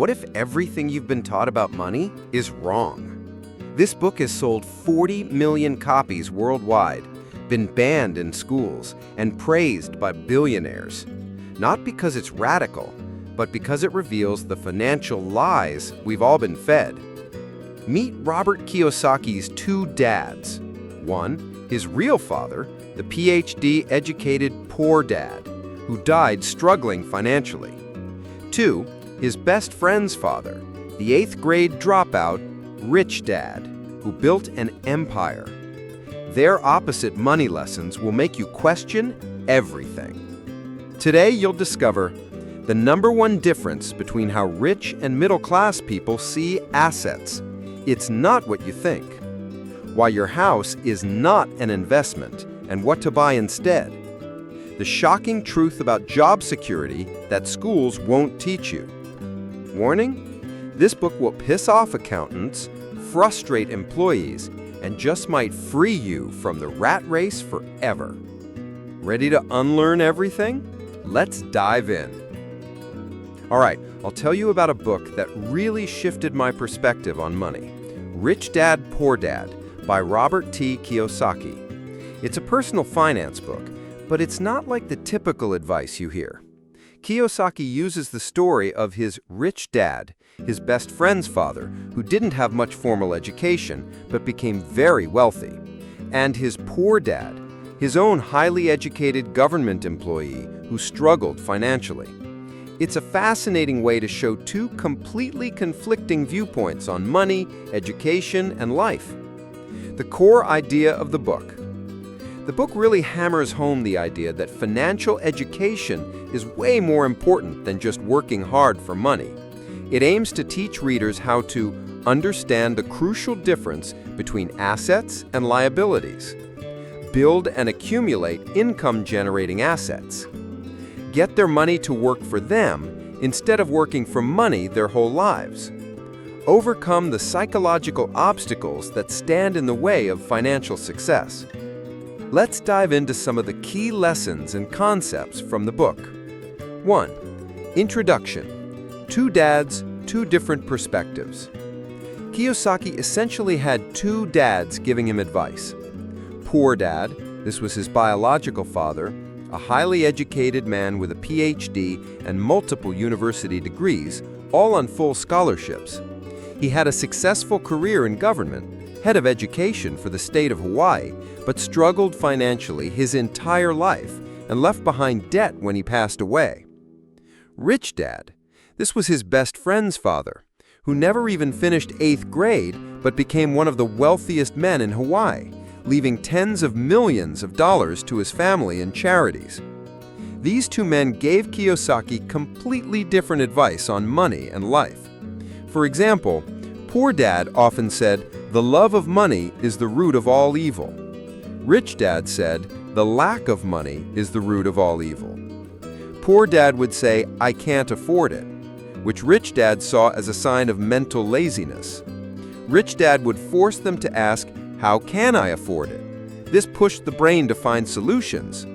What if everything you've been taught about money is wrong? This book has sold 40 million copies worldwide, been banned in schools, and praised by billionaires. Not because it's radical, but because it reveals the financial lies we've all been fed. Meet Robert Kiyosaki's two dads. One, his real father, the PhD-educated poor dad, who died struggling financially. Two, his best friend's father, the 8th grade dropout, rich dad, who built an empire. Their opposite money lessons will make you question everything. Today, you'll discover the #1 difference between how rich and middle-class people see assets. It's not what you think. Why your house is not an investment and what to buy instead. The shocking truth about job security that schools won't teach you. Warning? This book will piss off accountants, frustrate employees, and just might free you from the rat race forever. Ready to unlearn everything? Let's dive in. All right, I'll tell you about a book that really shifted my perspective on money. Rich Dad, Poor Dad by Robert T. Kiyosaki. It's a personal finance book, but it's not like the typical advice you hear. Kiyosaki uses the story of his rich dad, his best friend's father, who didn't have much formal education but became very wealthy, and his poor dad, his own highly educated government employee who struggled financially. It's a fascinating way to show two completely conflicting viewpoints on money, education, and life. The core idea of the book. The book really hammers home the idea that financial education is way more important than just working hard for money. It aims to teach readers how to understand the crucial difference between assets and liabilities, build and accumulate income-generating assets, get their money to work for them instead of working for money their whole lives, overcome the psychological obstacles that stand in the way of financial success. Let's dive into some of the key lessons and concepts from the book. 1. Introduction. Two dads, two different perspectives. Kiyosaki essentially had two dads giving him advice. Poor dad, this was his biological father, a highly educated man with a PhD and multiple university degrees, all on full scholarships. He had a successful career in government, head of education for the state of Hawaii, but struggled financially his entire life and left behind debt when he passed away. Rich dad, this was his best friend's father, who never even finished 8th grade but became one of the wealthiest men in Hawaii, leaving tens of millions of dollars to his family in charities. These two men gave Kiyosaki completely different advice on money and life. For example, poor dad often said, "The love of money is the root of all evil." Rich dad said, "The lack of money is the root of all evil." Poor dad would say, "I can't afford it," which rich dad saw as a sign of mental laziness. Rich dad would force them to ask, "How can I afford it?" This pushed the brain to find solutions.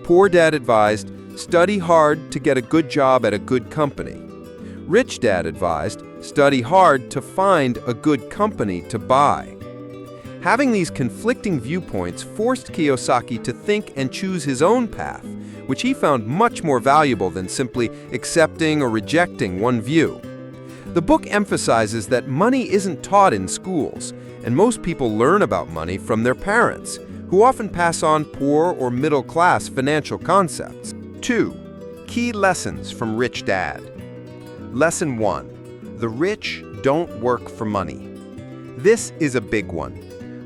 Poor dad advised, "Study hard to get a good job at a good company." Rich dad advised, "Study hard to find a good company to buy." Having these conflicting viewpoints forced Kiyosaki to think and choose his own path, which he found much more valuable than simply accepting or rejecting one view. The book emphasizes that money isn't taught in schools, and most people learn about money from their parents, who often pass on poor or middle-class financial concepts. 2. Key lessons from Rich Dad. Lesson 1. The rich don't work for money. This is a big one.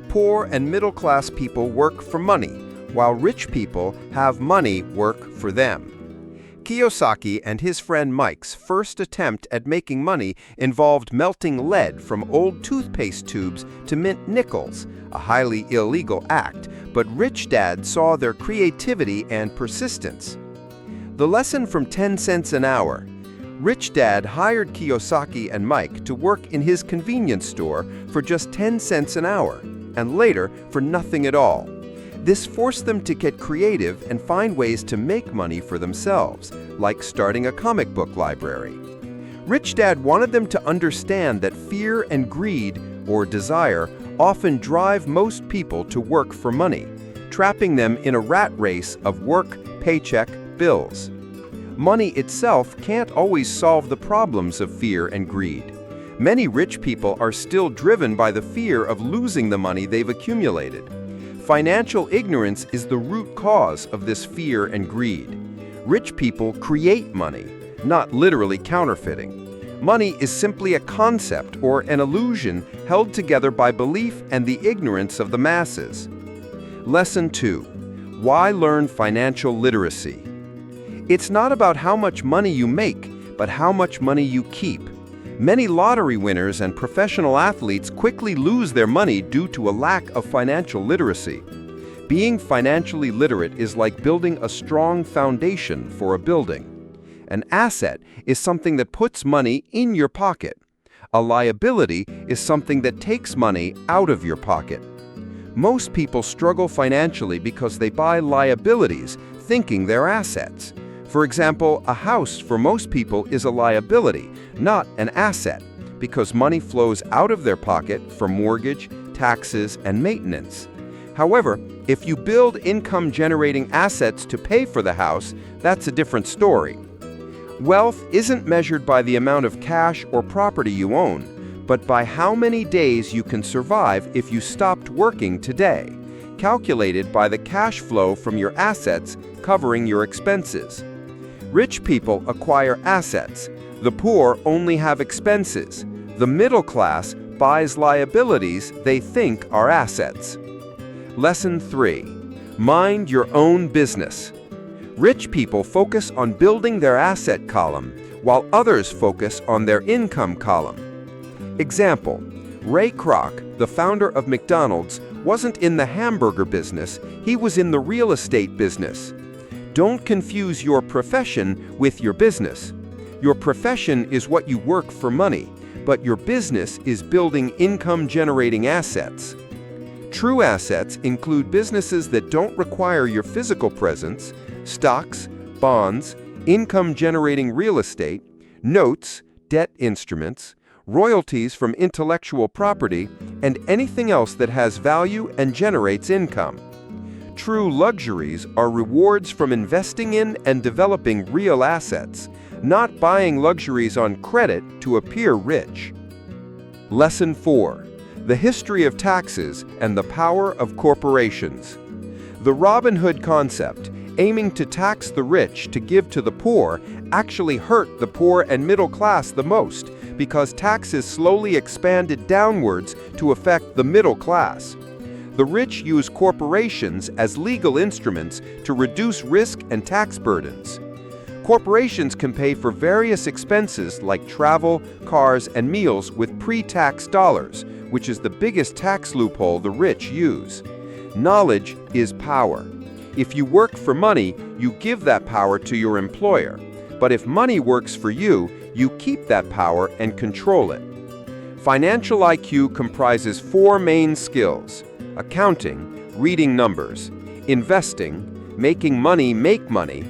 Poor and middle-class people work for money, while rich people have money work for them. Kiyosaki and his friend Mike's first attempt at making money involved melting lead from old toothpaste tubes to mint nickels, a highly illegal act, but Rich Dad saw their creativity and persistence. The lesson from 10 cents an hour. Rich Dad hired Kiyosaki and Mike to work in his convenience store for just 10 cents an hour, and later for nothing at all. This forced them to get creative and find ways to make money for themselves, like starting a comic book library. Rich Dad wanted them to understand that fear and greed, or desire, often drive most people to work for money, trapping them in a rat race of work, paycheck, bills. Money itself can't always solve the problems of fear and greed. Many rich people are still driven by the fear of losing the money they've accumulated. Financial ignorance is the root cause of this fear and greed. Rich people create money, not literally counterfeiting. Money is simply a concept or an illusion held together by belief and the ignorance of the masses. Lesson 2. Why learn financial literacy? It's not about how much money you make, but how much money you keep. Many lottery winners and professional athletes quickly lose their money due to a lack of financial literacy. Being financially literate is like building a strong foundation for a building. An asset is something that puts money in your pocket. A liability is something that takes money out of your pocket. Most people struggle financially because they buy liabilities, thinking they're assets. For example, a house for most people is a liability, not an asset, because money flows out of their pocket for mortgage, taxes, and maintenance. However, if you build income-generating assets to pay for the house, that's a different story. Wealth isn't measured by the amount of cash or property you own, but by how many days you can survive if you stopped working today, calculated by the cash flow from your assets covering your expenses. Rich people acquire assets. The poor only have expenses. The middle class buys liabilities they think are assets. Lesson 3. Mind your own business. Rich people focus on building their asset column, while others focus on their income column. Example: Ray Kroc, the founder of McDonald's, wasn't in the hamburger business, he was in the real estate business. Don't confuse your profession with your business. Your profession is what you work for money, but your business is building income-generating assets. True assets include businesses that don't require your physical presence, stocks, bonds, income-generating real estate, notes, debt instruments, royalties from intellectual property, and anything else that has value and generates income. True luxuries are rewards from investing in and developing real assets, not buying luxuries on credit to appear rich. Lesson 4. The history of taxes and the power of corporations. The Robin Hood concept, aiming to tax the rich to give to the poor, actually hurt the poor and middle class the most because taxes slowly expanded downwards to affect the middle class. The rich use corporations as legal instruments to reduce risk and tax burdens. Corporations can pay for various expenses like travel, cars, and meals with pre-tax dollars, which is the biggest tax loophole the rich use. Knowledge is power. If you work for money, you give that power to your employer. But if money works for you, you keep that power and control it. Financial IQ comprises 4 main skills: accounting, reading numbers; investing, making money make money;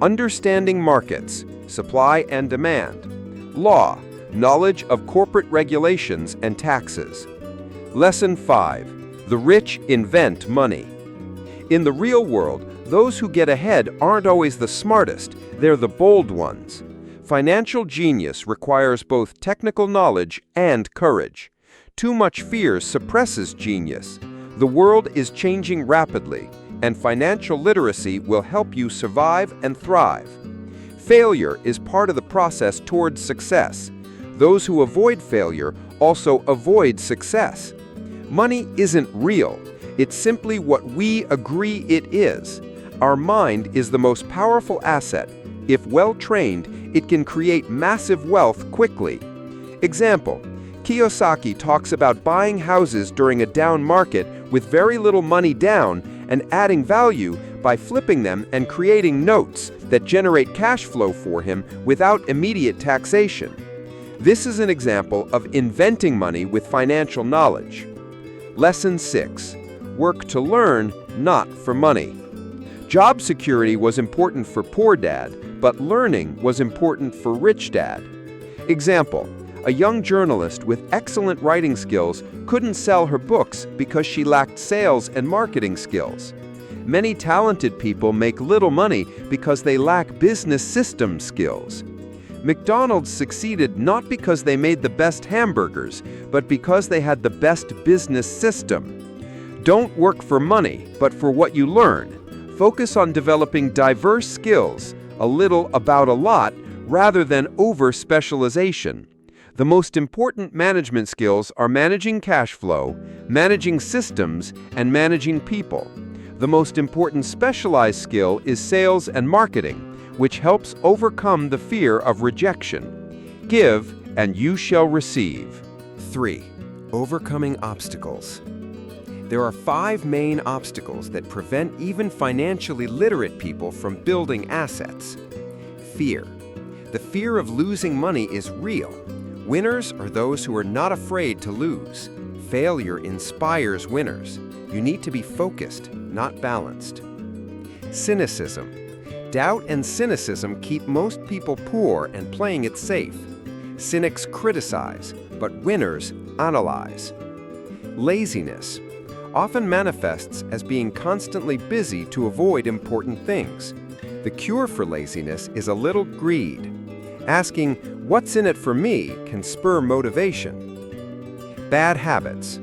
understanding markets, supply and demand; law, knowledge of corporate regulations and taxes. Lesson 5. The rich invent money. In the real world, those who get ahead aren't always the smartest, they're the bold ones. Financial genius requires both technical knowledge and courage. Too much fear suppresses genius. The world is changing rapidly, and financial literacy will help you survive and thrive. Failure is part of the process towards success. Those who avoid failure also avoid success. Money isn't real. It's simply what we agree it is. Our mind is the most powerful asset. If well trained, it can create massive wealth quickly. Example: Kiyosaki talks about buying houses during a down market with very little money down and adding value by flipping them and creating notes that generate cash flow for him without immediate taxation. This is an example of inventing money with financial knowledge. Lesson 6. Work to learn, not for money. Job security was important for poor dad, but learning was important for rich dad. Example: a young journalist with excellent writing skills couldn't sell her books because she lacked sales and marketing skills. Many talented people make little money because they lack business system skills. McDonald's succeeded not because they made the best hamburgers, but because they had the best business system. Don't work for money, but for what you learn. Focus on developing diverse skills, a little about a lot, rather than over-specialization. The most important management skills are managing cash flow, managing systems, and managing people. The most important specialized skill is sales and marketing, which helps overcome the fear of rejection. Give, and you shall receive. 3. Overcoming obstacles. There are 5 main obstacles that prevent even financially literate people from building assets. Fear. The fear of losing money is real. Winners are those who are not afraid to lose. Failure inspires winners. You need to be focused, not balanced. Cynicism. Doubt and cynicism keep most people poor and playing it safe. Cynics criticize, but winners analyze. Laziness often manifests as being constantly busy to avoid important things. The cure for laziness is a little greed. Asking, "What's in it for me?" can spur motivation. Bad habits.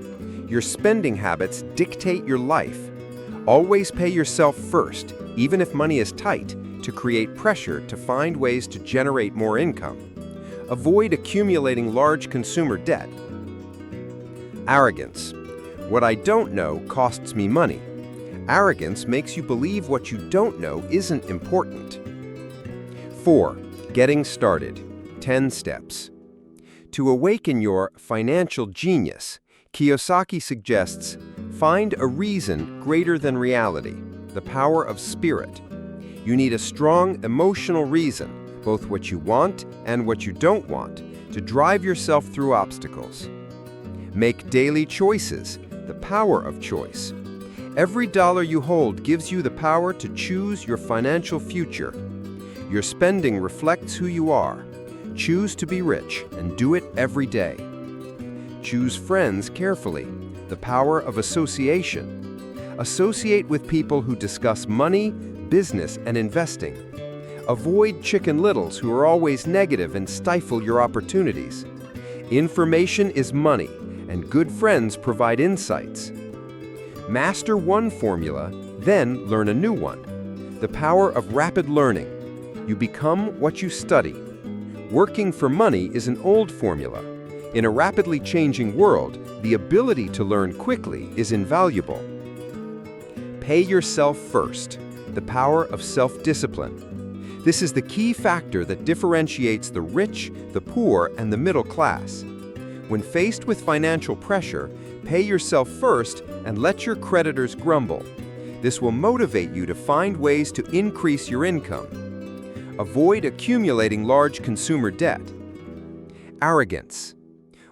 Your spending habits dictate your life. Always pay yourself first, even if money is tight, to create pressure to find ways to generate more income. Avoid accumulating large consumer debt. Arrogance. What I don't know costs me money. Arrogance makes you believe what you don't know isn't important. 4. Getting started. 10 steps. To awaken your financial genius, Kiyosaki suggests, find a reason greater than reality, the power of spirit. You need a strong emotional reason, both what you want and what you don't want, to drive yourself through obstacles. Make daily choices, the power of choice. Every dollar you hold gives you the power to choose your financial future. Your spending reflects who you are. Choose to be rich and do it every day. Choose friends carefully, the power of association. Associate with people who discuss money, business, and investing. Avoid Chicken Littles who are always negative and stifle your opportunities. Information is money, and good friends provide insights. Master one formula, then learn a new one. The power of rapid learning. You become what you study. Working for money is an old formula. In a rapidly changing world, the ability to learn quickly is invaluable. Pay yourself first. The power of self-discipline. This is the key factor that differentiates the rich, the poor, and the middle class. When faced with financial pressure, pay yourself first and let your creditors grumble. This will motivate you to find ways to increase your income. Avoid accumulating large consumer debt. Arrogance.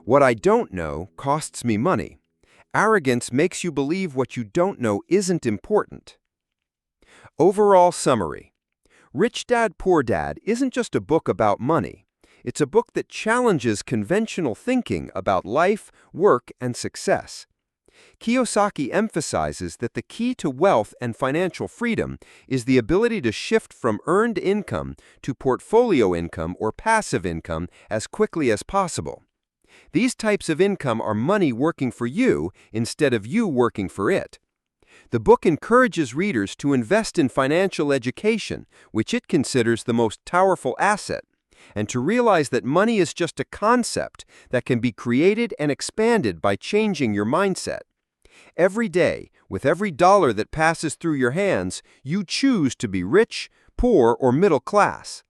What I don't know costs me money. Arrogance makes you believe what you don't know isn't important. Overall summary. Rich Dad, Poor Dad isn't just a book about money. It's a book that challenges conventional thinking about life, work, and success. Kiyosaki emphasizes that the key to wealth and financial freedom is the ability to shift from earned income to portfolio income or passive income as quickly as possible. These types of income are money working for you instead of you working for it. The book encourages readers to invest in financial education, which it considers the most powerful asset, and to realize that money is just a concept that can be created and expanded by changing your mindset. Every day, with every dollar that passes through your hands, you choose to be rich, poor, or middle class.